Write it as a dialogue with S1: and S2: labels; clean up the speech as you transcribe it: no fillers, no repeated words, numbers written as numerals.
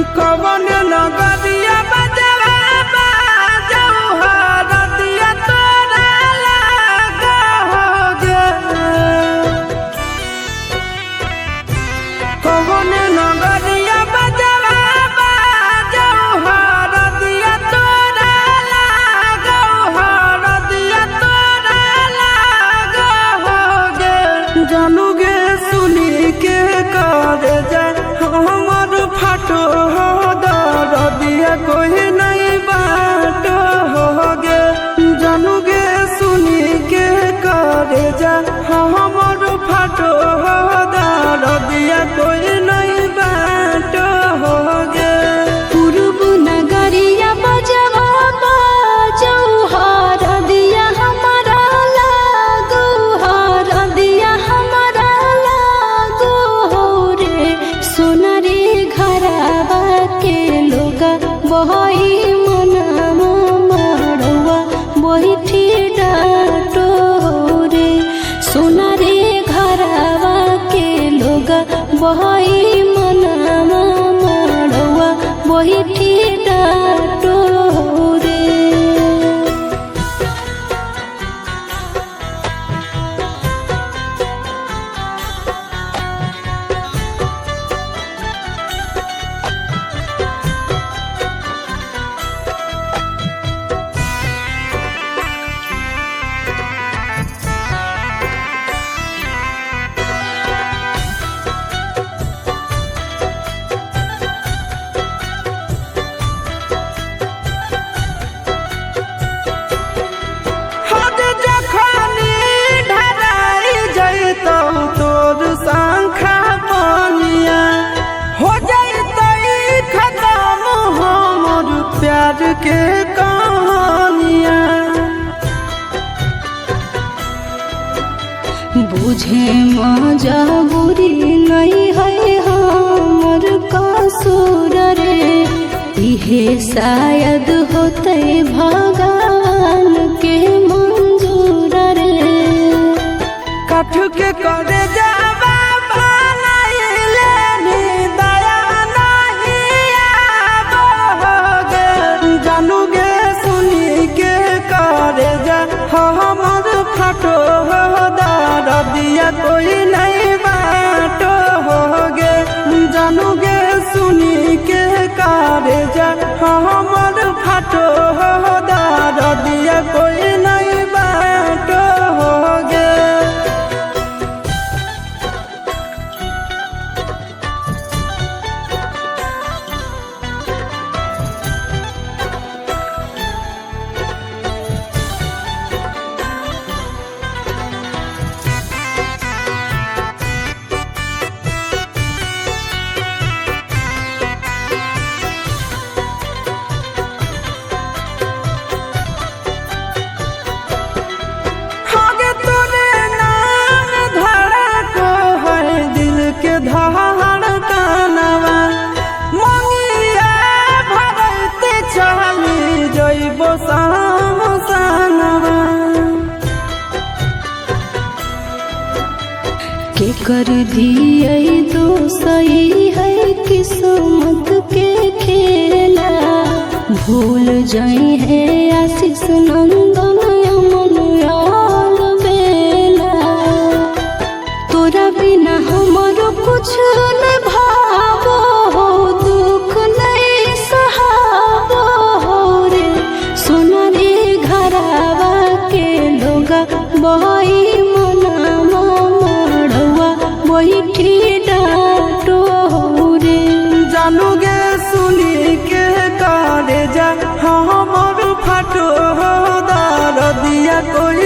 S1: कवन नगरिया बजवा बाजऊ हरदिया तोरा लागोगे। कवन नगरिया बजवा बाजऊ हरदिया तोरा लागोगे, हरदिया तोरा लागोगे। जानूगे सुनी के कर जा हमर फाटो हो दरदिया कोई नहीं बाटो होगे। जानूगे सुनी के करे जा हमर फाटो हो दरदिया कोई नहीं बाटो होगे।
S2: पूर्व नगरिया बजवा बाजऊ हरदिया हमारा लागो, हरदिया हमारा लागो हो रे। सोना रे घरवा के लोगा बहई मनवा मड़वा बैठी डाटो हो रे। सोना रे घरवा के लोगा बहई मनवा मड़वा बैठी डाटो हो रे।
S1: हद जखनी ढराई जैतौ तोर शंखा बनिया, हो जैतै खत्म हमर प्यार के कहानिया।
S2: बुझे मजबूरी नहीं है हमर कसूर रे। इहे शायद होते भगवान के मंजूर रे।
S1: कठ के करे जावा बनाइले नी दया नहीं आवोगे। जानूगे सुनी के करे जा हमर फाटो हो दरदिया कोई नहीं बाटो होगे। जानूगे सुनी के करे जा हमर फाटो हो दरदिया कोई नहीं बाटो होगे। आगे तोरे नाम धड़को है दिल के धड़कनवा। मंगिया भरते चली जइबो सामसनवा।
S2: के कर दिए दोसई है किस्मत के खेला। भूल जाई है आशीष नंदन अमन बेला। तोरा बिना हमरो कुछ न भावो हो, दुख नहीं सहावो हो रे। सोना रे घरवा के लोगा बहई मनवा मड़वा बैठी डाटो हो रे।
S1: जानूगे सुनी के करे जा हमर फाटो हो दरदिया कोई